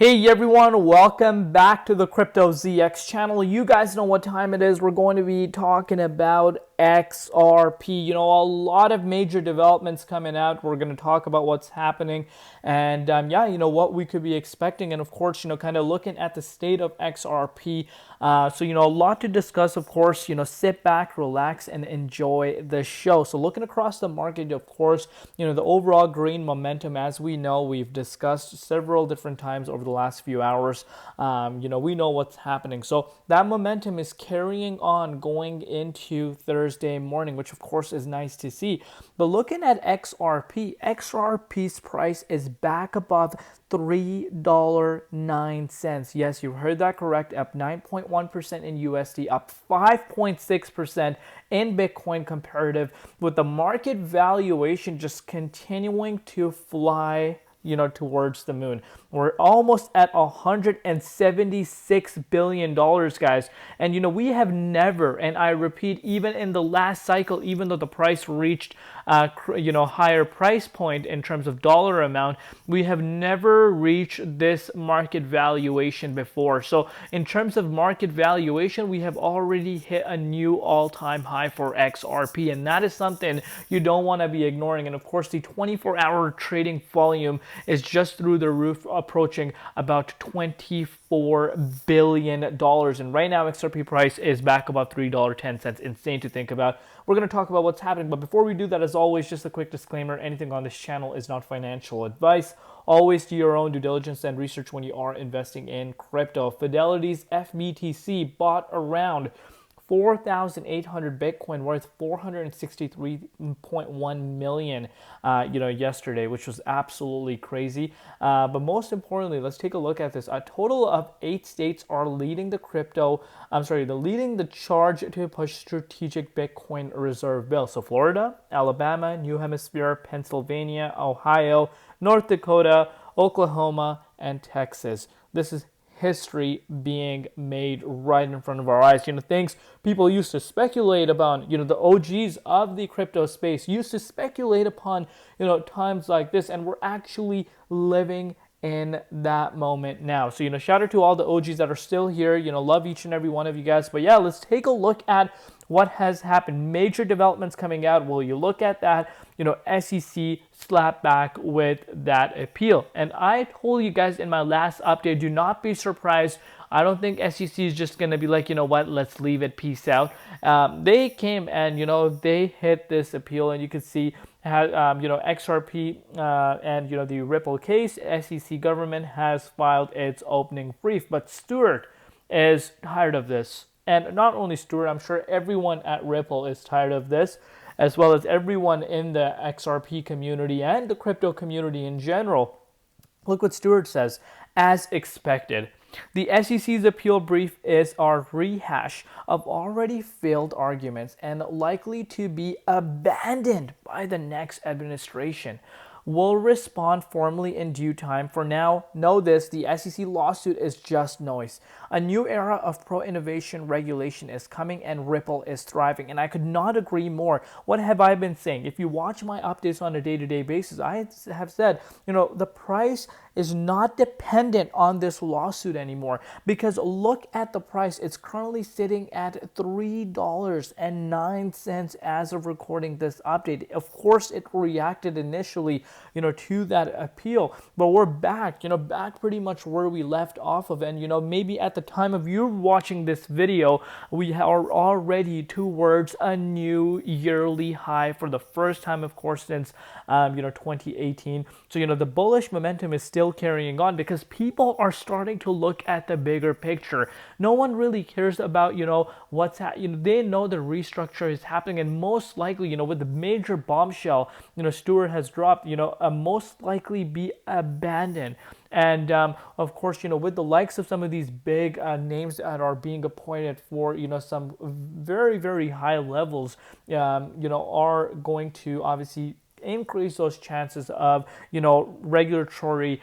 Hey everyone, welcome back to the Crypto ZX channel. You guys know what time it is. We're going to be talking about XRP. You know, a lot of major developments coming out. We're going to talk about what's happening and yeah, you know, what we could be expecting. And of course, you know, kind of looking at the state of XRP. So, you know, a lot to discuss, of course. You know, sit back, relax, and enjoy the show. So looking across the market, of course, you know, the overall green momentum, as we know, we've discussed several different times over the last few hours. You know, we know what's happening. So that momentum is carrying on going into Thursday morning, which of course is nice to see. But looking at XRP, XRP's price is back above $3.09. Yes, you heard that correct. Up 9.1% in USD, up 5.6% in Bitcoin comparative, with the market valuation just continuing to fly, you know, towards the moon. We're almost at $176 billion, guys. And, you know, we have never, and I repeat, even in the last cycle, even though the price reached, you know, higher price point in terms of dollar amount, we have never reached this market valuation before. So in terms of market valuation, we have already hit a new all-time high for XRP. And that is something you don't want to be ignoring. And of course, the 24-hour trading volume is just through the roof, approaching about $24 billion. And right now, XRP price is back about $3.10. Insane to think about. We're going to talk about what's happening. But before we do that, as always, just a quick disclaimer. Anything on this channel is not financial advice. Always do your own due diligence and research when you are investing in crypto. Fidelity's FBTC bought around 4,800 Bitcoin worth 463.1 million, you know, yesterday, which was absolutely crazy. But most importantly, let's take a look at this. A total of 8 states are leading the leading the charge to push strategic Bitcoin reserve bill. So Florida, Alabama, New Hampshire, Pennsylvania, Ohio, North Dakota, Oklahoma, and Texas. This is history being made right in front of our eyes. You know, things people used to speculate about, you know, the OGs of the crypto space used to speculate upon, you know, times like this, and we're actually living in that moment now. So, you know, shout out to all the OGs that are still here. You know, love each and every one of you guys. But yeah, let's take a look at what has happened. Major developments coming out. Will you look at that? You know, SEC slapped back with that appeal. And I told you guys in my last update, do not be surprised. I don't think SEC is just going to be like, you know what, let's leave it, peace out. They came and, you know, they hit this appeal, and you can see how, you know, XRP and, you know, the Ripple case, SEC government has filed its opening brief. But Stewart is tired of this. And not only Stewart, I'm sure everyone at Ripple is tired of this, as well as everyone in the XRP community and the crypto community in general. Look what Stewart says. As expected, the SEC's appeal brief is our rehash of already failed arguments and likely to be abandoned by the next administration. We'll respond formally in due time. For now, know this, the SEC lawsuit is just noise. A new era of pro-innovation regulation is coming, and Ripple is thriving. And I could not agree more. What have I been saying? If you watch my updates on a day-to-day basis, I have said, you know, the price is not dependent on this lawsuit anymore, because look at the price. It's currently sitting at $3.09 as of recording this update. Of course, it reacted initially, you know, to that appeal, but we're back, you know, back pretty much where we left off of. And, you know, maybe at the time of you watching this video, we are already towards a new yearly high for the first time, of course, since, you know, 2018. So, you know, the bullish momentum is still carrying on because people are starting to look at the bigger picture. No one really cares about, you know, you know, they know the restructure is happening, and most likely, you know, with the major bombshell, you know, Stewart has dropped, you know, most likely be abandoned. And of course, you know, with the likes of some of these big names that are being appointed for, you know, some very, very high levels, you know, are going to obviously increase those chances of, regulatory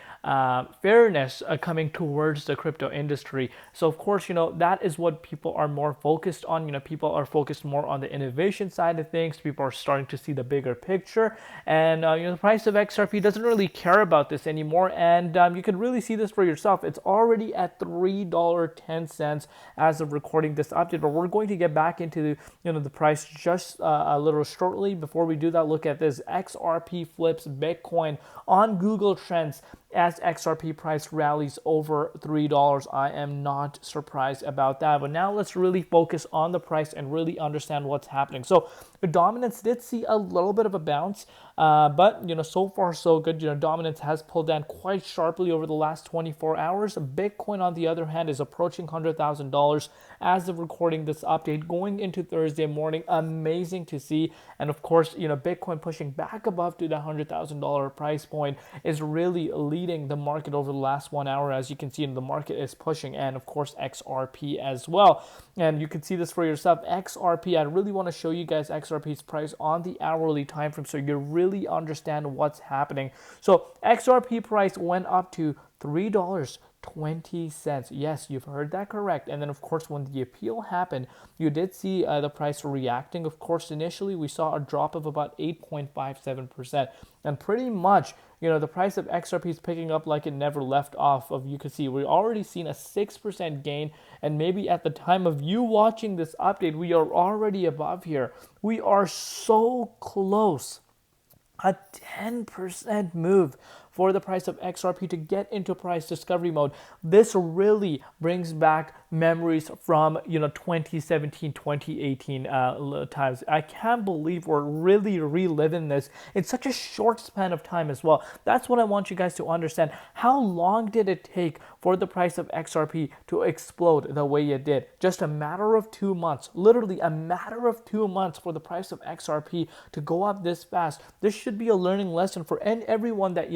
fairness coming towards the crypto industry. So of course, that is what people are more focused on. People are focused more on the innovation side of things. People are starting to see the bigger picture, and the price of XRP doesn't really care about this anymore. And you can really see this for yourself. It's already at $3.10 as of recording this update. But we're going to get back into the price just a little shortly. Before we do that, look at this. XRP flips Bitcoin on Google Trends as XRP price rallies over $3. I am not surprised about that. But now let's really focus on the price and really understand what's happening. So the dominance did see a little bit of a bounce, but so far so good. Dominance has pulled down quite sharply over the last 24 hours. Bitcoin, on the other hand, is approaching $100,000 as of recording this update going into Thursday morning. Amazing to see. And of course, Bitcoin pushing back above to the $100,000 price point is really leading the market over the last 1 hour. As you can see, the market is pushing, and of course XRP as well. And you can see this for yourself. XRP, I really want to show you guys XRP's price on the hourly time frame so you really understand what's happening. So XRP price went up to $3.20. Yes, you've heard that correct. And then of course, when the appeal happened, you did see the price reacting. Of course, initially we saw a drop of about 8.57%, and pretty much the price of XRP is picking up like it never left off. You can see we're already seen a 6% gain, and maybe at the time of you watching this update, we are already above here. We are so close. A 10% move for the price of XRP to get into price discovery mode. This really brings back memories from 2017, 2018 times. I can't believe we're really reliving this in such a short span of time as well. That's what I want you guys to understand. How long did it take for the price of XRP to explode the way it did? Just a matter of 2 months, literally a matter of 2 months for the price of XRP to go up this fast. This should be a learning lesson for everyone that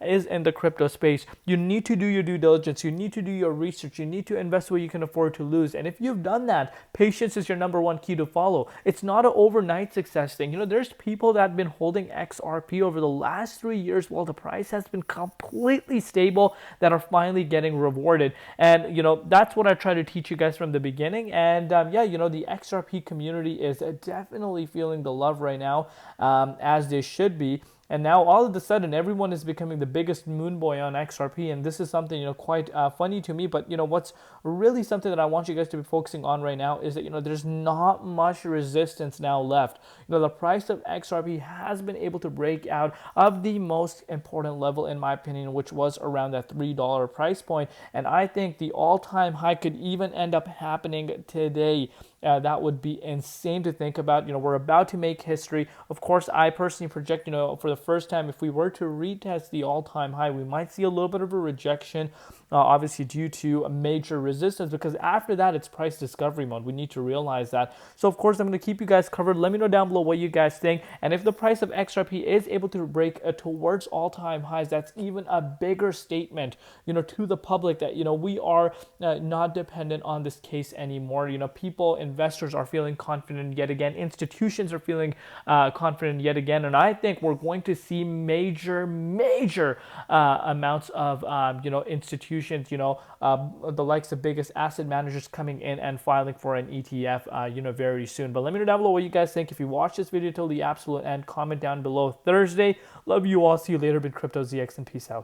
is in the crypto space. You need to do your due diligence. You need to do your research. You need to invest where you can afford to lose. And if you've done that, patience is your number one key to follow. It's not an overnight success thing. There's people that have been holding XRP over the last 3 years while the price has been completely stable that are finally getting rewarded. And that's what I try to teach you guys from the beginning. And the XRP community is definitely feeling the love right now, as they should be. And now all of a sudden, everyone is becoming the biggest moon boy on XRP, and this is something quite funny to me. But what's really something that I want you guys to be focusing on right now is that there's not much resistance now left. The price of XRP has been able to break out of the most important level, in my opinion, which was around that $3 price point. And I think the all-time high could even end up happening today. That would be insane to think about. We're about to make history. Of course, I personally project, for the first time, if we were to retest the all-time high, we might see a little bit of a rejection, obviously due to a major resistance, because after that, it's price discovery mode. We need to realize that. So of course, I'm going to keep you guys covered. Let me know down below what you guys think. And if the price of XRP is able to break towards all-time highs, that's even a bigger statement, to the public that, we are not dependent on this case anymore. Investors are feeling confident yet again. Institutions are feeling confident yet again. And I think we're going to see major amounts of, institutions, the likes of biggest asset managers coming in and filing for an ETF, very soon. But let me know down below what you guys think. If you watch this video till the absolute end, comment down below. Thursday. Love you all. See you later. Been Crypto ZX, and peace out.